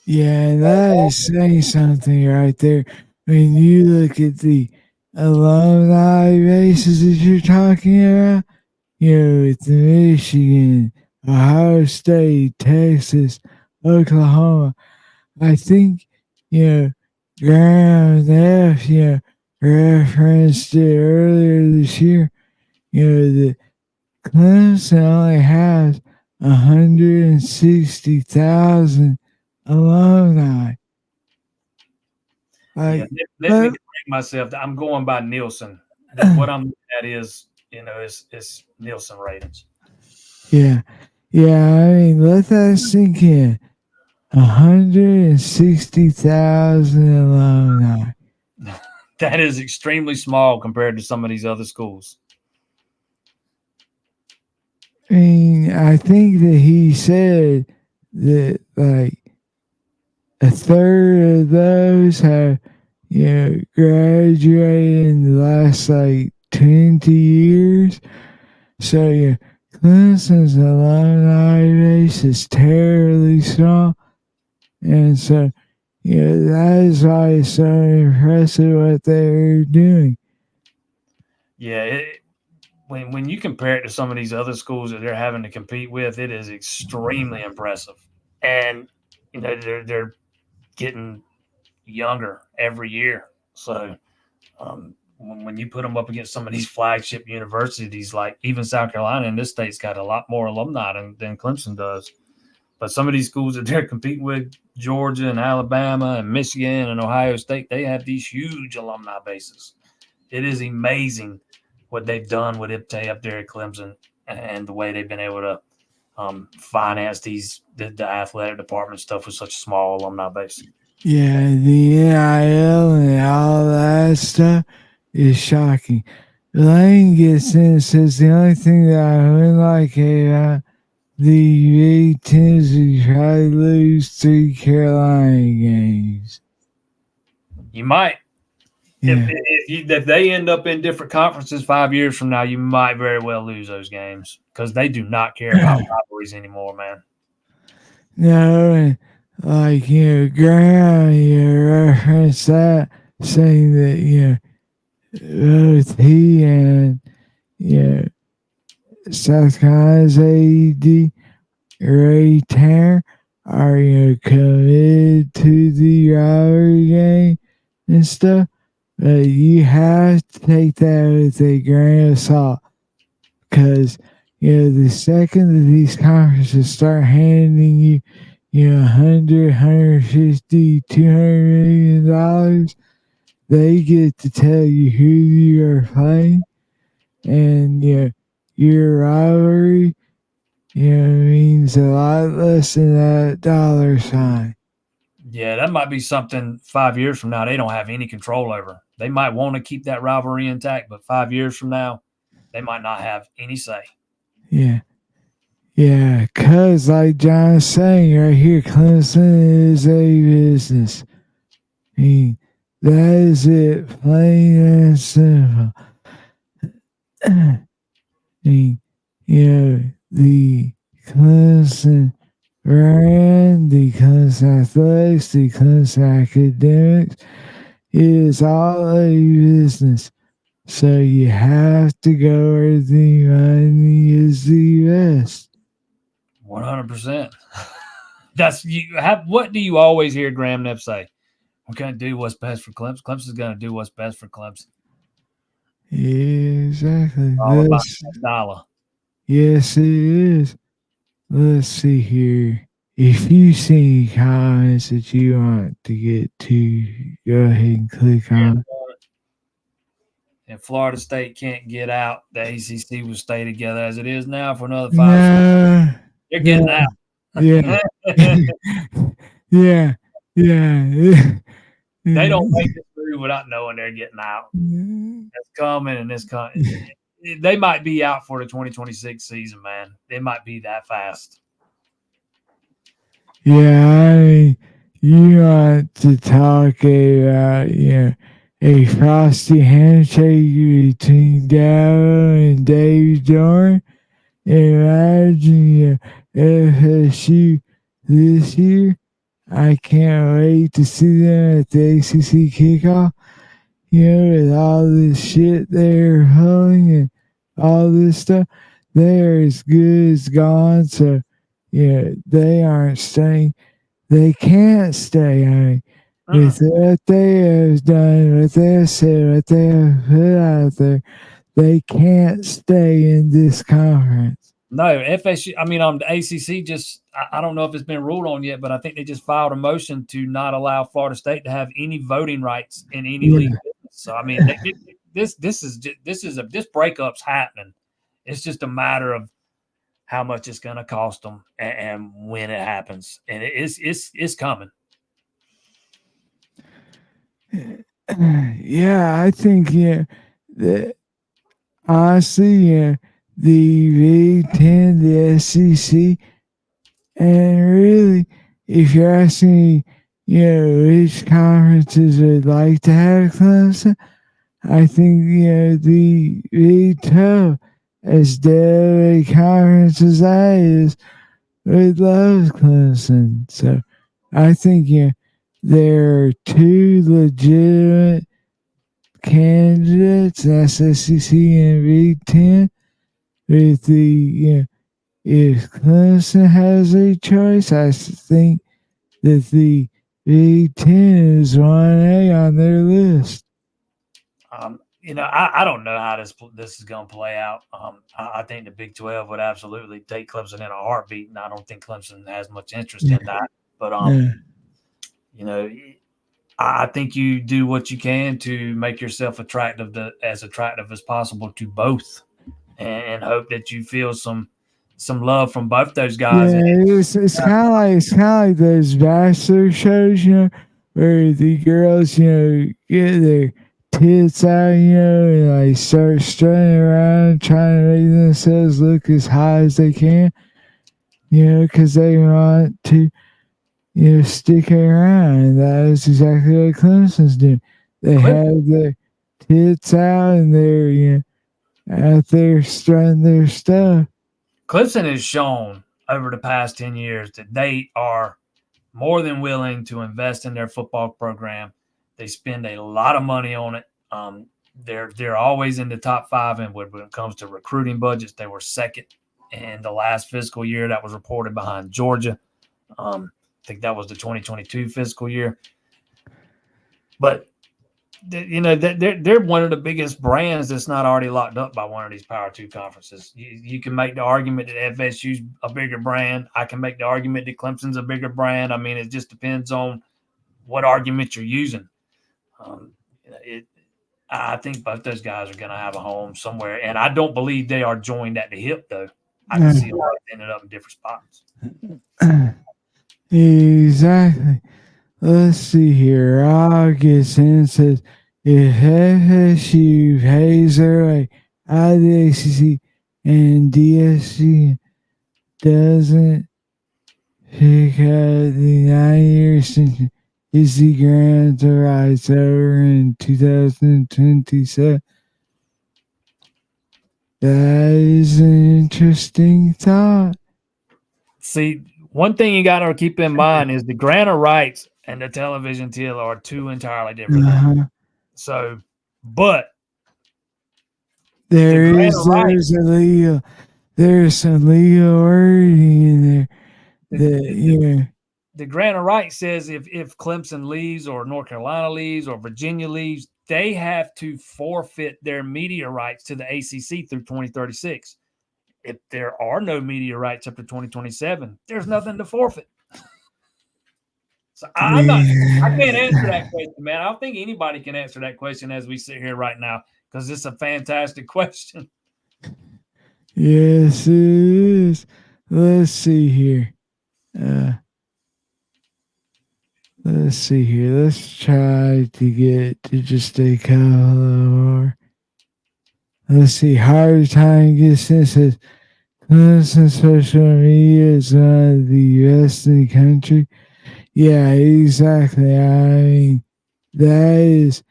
Yeah, that is saying something right there. When you look at the alumni bases that you're talking about, with the Michigan, Ohio State, Texas, Oklahoma, I think, Graham F, referenced it earlier this year, the Clemson only has 160,000 alumni. Yeah, let me correct myself. I'm going by Nielsen. What I'm looking at is Nielsen ratings. Yeah. I mean, let that sink in. 160,000 alumni. That is extremely small compared to some of these other schools. I mean, I think that he said that like a third of those have, graduated in the last like 20 years. So Clemson's alumni base is terribly strong. And so, that is why it's so impressive what they're doing. Yeah, when you compare it to some of these other schools that they're having to compete with, it is extremely impressive. And they're getting younger every year. So when you put them up against some of these flagship universities, like even South Carolina in this state's got a lot more alumni than Clemson does. But some of these schools that they're competing with, Georgia and Alabama and Michigan and Ohio State, they have these huge alumni bases. It is amazing what they've done with IPTAY up there at Clemson and the way they've been able to finance the athletic department stuff with such a small alumni base. Yeah, the NIL and all that stuff is shocking. Lane gets in and says the only thing that I would like about the Big Ten is we probably lose 3 Carolina games. You might. Yeah. If they end up in different conferences 5 years from now, you might very well lose those games because they do not care about rivalries anymore, man. No, and like, Graham, referenced that, saying that, both he and, South Carolina's AD, Ray Tanner, are, committed to the rivalry game and stuff. But you have to take that with a grain of salt. Because, the second that these conferences start handing you, 100, 150, $200 million, they get to tell you who you are playing. And, your rivalry, means a lot less than that dollar sign. Yeah, that might be something 5 years from now they don't have any control over. They might want to keep that rivalry intact, but 5 years from now, they might not have any say. Yeah. Yeah, because like John's saying right here, Clemson is a business. I mean, that is it, plain and simple. I mean, the Clemson brand, the Clemson athletics, the Clemson academics is all a business. So you have to go where the money is the best. 100%. That's you. What do you always hear Graham Neff say? We're going to do what's best for Clemson. Clemson's going to do what's best for Clemson. Exactly. All about that dollar. Yes, it is. Let's see here. If you see comments that you want to get to, go ahead and click on. and Florida State can't get out, the ACC will stay together as it is now for another 5 No, years. They're getting out. yeah, yeah, yeah. They don't make this move without knowing they're getting out. It's coming, and it's coming. They might be out for the 2026 season, man. They might be that fast. Yeah, I mean, you want to talk about, a frosty handshake between Dabo and Dave Dorn? Imagine FSU this year. I can't wait to see them at the ACC kickoff. With all this shit they're pulling and all this stuff, they're as good as gone. So, they aren't staying. They can't stay. I mean, with what they have done, what they have said, what they have put out there, they can't stay in this conference. No, FSU, the ACC just, I don't know if it's been ruled on yet, but I think they just filed a motion to not allow Florida State to have any voting rights in any league business. So, I mean, this breakup's happening. It's just a matter of how much it's going to cost them and when it happens. And it's coming. Yeah, I think, that honestly, the Big Ten, the SEC, and really, if you're asking me, which conferences would like to have Clemson, I think, the Big 12, as dead a conference as that is, would love Clemson. So I think, there are two legitimate candidates, that's SEC and Big Ten, with the, if Clemson has a choice, I think that the Big Ten is 1A on their list. I don't know how this is going to play out. I think the Big 12 would absolutely take Clemson in a heartbeat, and I don't think Clemson has much interest in that. But I think you do what you can to make yourself as attractive as possible to both, and hope that you feel some love from both those guys. Yeah, it's kind of like those bachelor shows, where the girls, get their tits out, and like start strutting around trying to make themselves look as high as they can, because they want to, stick around. And that is exactly what Clemson's doing. They have their tits out and they're, out there strutting their stuff. Clemson has shown over the past 10 years that they are more than willing to invest in their football program. They spend a lot of money on it. They're always in the top 5, and when it comes to recruiting budgets, they were second in the last fiscal year. That was reported behind Georgia. I think that was the 2022 fiscal year. But they're one of the biggest brands that's not already locked up by one of these Power 2 conferences. You can make the argument that FSU's a bigger brand. I can make the argument that Clemson's a bigger brand. I mean, it just depends on what argument you're using. I think both those guys are going to have a home somewhere, and I don't believe they are joined at the hip, though. I can see a lot ended up in different spots. Exactly. Let's see here. Augustin says, if FSU pays their way out of the ACC and DSC doesn't pick up the 9-year extension, is the grant to rise over in 2027? That is an interesting thought. See, one thing you got to keep in mind is the grant of rights and the television deal are two entirely different things. So, but there's some legal wording in there. The grant of rights says if Clemson leaves or North Carolina leaves or Virginia leaves, they have to forfeit their media rights to the ACC through 2036. If there are no media rights up to 2027, there's nothing to forfeit. So I can't answer that question, man. I don't think anybody can answer that question as we sit here right now. because it's a fantastic question. Yes, it is. Let's see here. Let's see here. Let's try to get to just a couple more. Let's see. Hard time gets says Clemson social media is one of the best in the country. Yeah, exactly. I mean, that is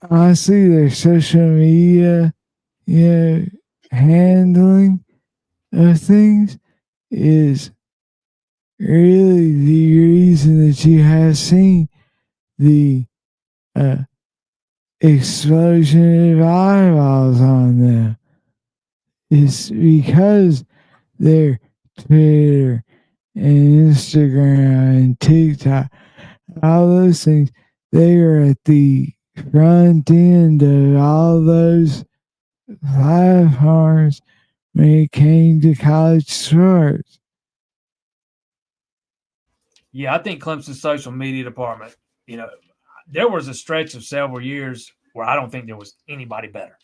honestly their social media, handling of things is really the reason that you have seen the uh, explosion of eyeballs on them. It's because their Twitter and Instagram and TikTok, all those things, they are at the front end of all those platforms when it came to college sports. Yeah, I think Clemson's social media department, there was a stretch of several years where I don't think there was anybody better.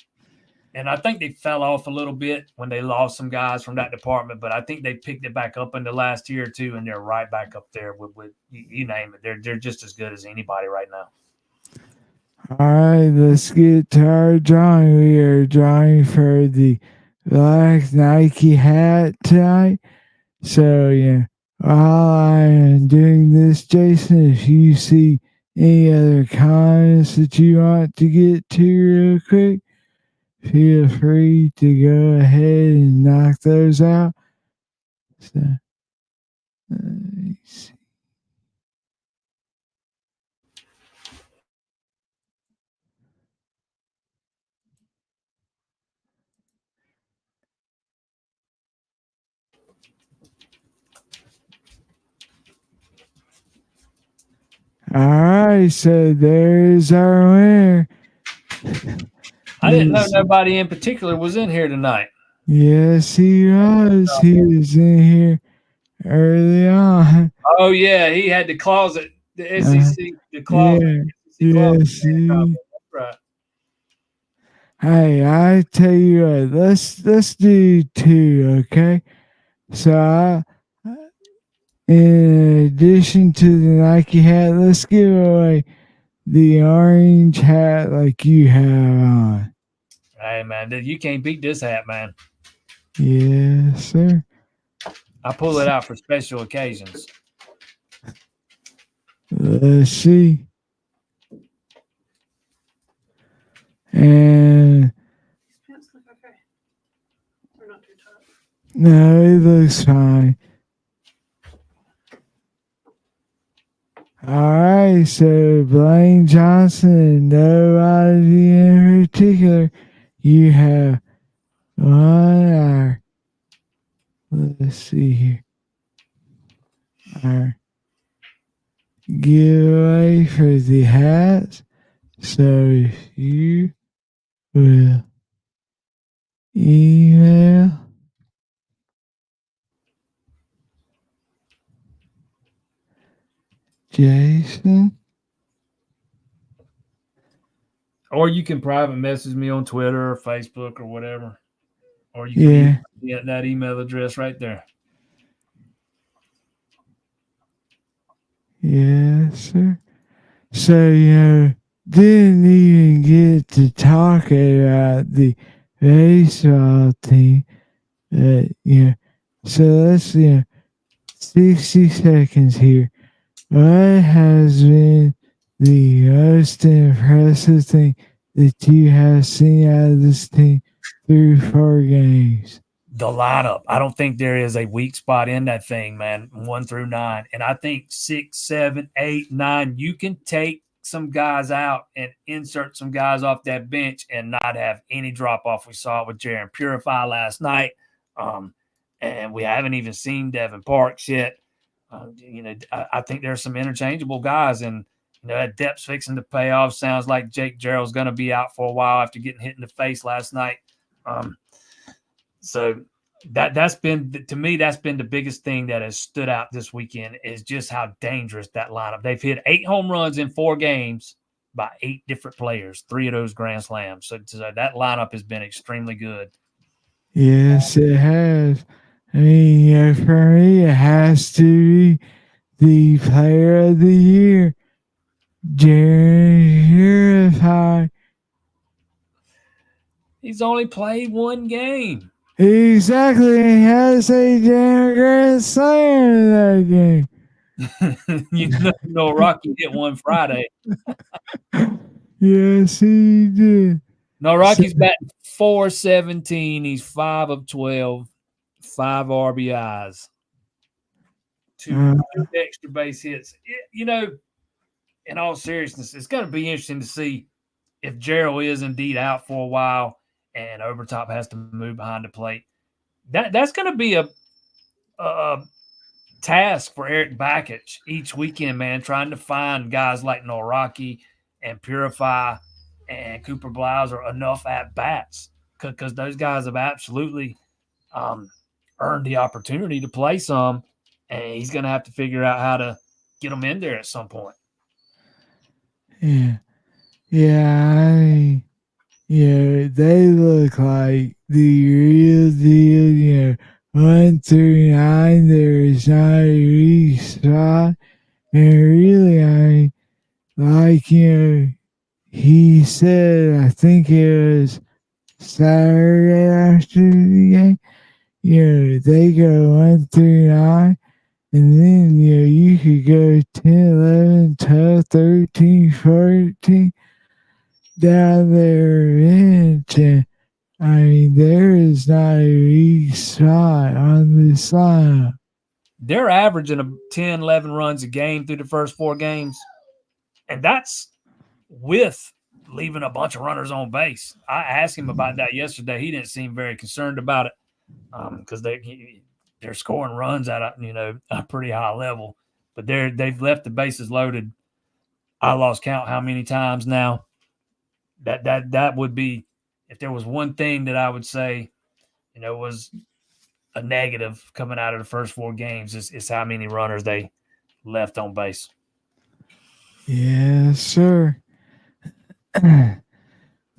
And I think they fell off a little bit when they lost some guys from that department, but I think they picked it back up in the last year or two, and they're right back up there with you name it. They're just as good as anybody right now. All right, let's get to our drawing. We are drawing for the black Nike hat tonight. So, while I am doing this, Jason, if you see any other comments that you want to get to real quick, feel free to go ahead and knock those out. So, let's see. All right, so there's our winner. I didn't know nobody in particular was in here tonight. Yes, he was. He was in here early on. Oh yeah, he had the closet, the SEC, the closet. Yeah, SEC see. That's right. Hey, I tell you what, let's do two, okay? So, in addition to the Nike hat, let's give away the orange hat like you have on. Hey man, you can't beat this hat, man. Yes, sir. I pull it out for special occasions. Let's see. And Pants look okay. They're not too tight. no, it looks fine. All right, so Blaine Johnson and nobody in particular, you have 1 hour. Let's see here. Our giveaway for the hats. So if you will email Jason. Or you can private message me on Twitter or Facebook or whatever. Or you can get that email address right there. Yes, sir. So, didn't even get to talk about the baseball team. So let's, 60 seconds here. What has been the most impressive thing that you have seen out of this team through 4 games? The lineup. I don't think there is a weak spot in that thing, man. 1 through 9. And I think 6, 7, 8, 9, you can take some guys out and insert some guys off that bench and not have any drop off. We saw it with Jaron Purify last night. And we haven't even seen Devin Parks yet. I think there's some interchangeable guys, and that depth's fixing to pay off. Sounds like Jake Gerald's going to be out for a while after getting hit in the face last night. So that's been, to me, that's been the biggest thing that has stood out this weekend is just how dangerous that lineup. They've hit 8 home runs in 4 games, by 8 different players, 3 of those grand slams. So that lineup has been extremely good. Yes, it has. I mean, yeah, for me, it has to be the player of the year, Jared High. He's only played 1 game. Exactly, he has a damn grand slam in that game. Rocky hit one Friday. Yes, he did. No, Rocky's batting .417. He's 5 of 12, 5 RBIs, 2 extra base hits. In all seriousness, it's going to be interesting to see if Gerald is indeed out for a while and Overtop has to move behind the plate. That's going to be a task for Eric Bakich each weekend, man, trying to find guys like Noraki and Purify and Cooper Blauser enough at bats, because those guys have absolutely earned the opportunity to play some, and he's going to have to figure out how to get them in there at some point. Yeah. Yeah, they look like the real deal, 1 through 9, there's not a weak spot. And really, like, he said, I think it was Saturday after the game, they go 1 through 9, and then, you could go 10, 11, 12, 13, 14, down their bench, and there is not a weak spot on this lineup. They're averaging 10, 11 runs a game through the first 4 games, and that's with leaving a bunch of runners on base. I asked him about that yesterday. He didn't seem very concerned about it because they're scoring runs at a pretty high level, but they've left the bases loaded. I lost count how many times now. That would be, if there was one thing that I would say, was a negative coming out of the first 4 games is how many runners they left on base. Yes, sir.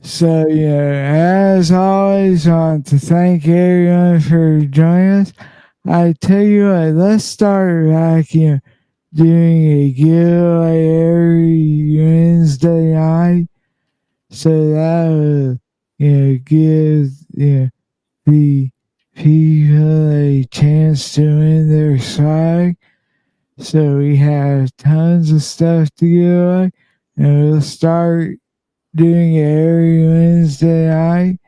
So, as always, I want to thank everyone for joining us. I tell you what, let's start back, doing a giveaway every Wednesday night. So that will, give, the people a chance to win their swag. So we have tons of stuff to give away, and we'll start doing it every Wednesday night.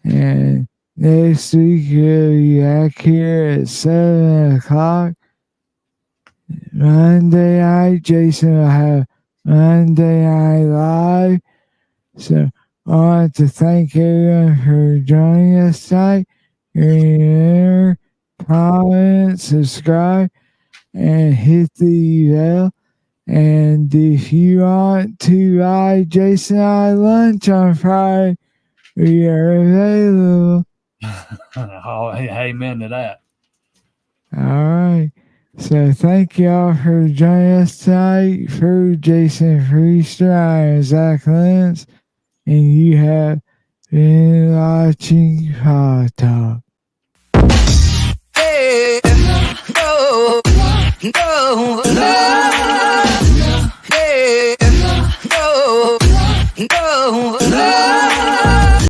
And next week we'll be back here at 7 o'clock. Monday night, Jason will have Monday Night Live. So I want to thank everyone for joining us tonight. Remember, comment, subscribe, and hit the bell. And if you want to buy Jason and I lunch on Friday, we are available. Oh, amen to that. All right. So thank y'all for joining us tonight. For Jason Freester, I am Zach Lentz, and you have been watching Hot Talk. Hey, no, no.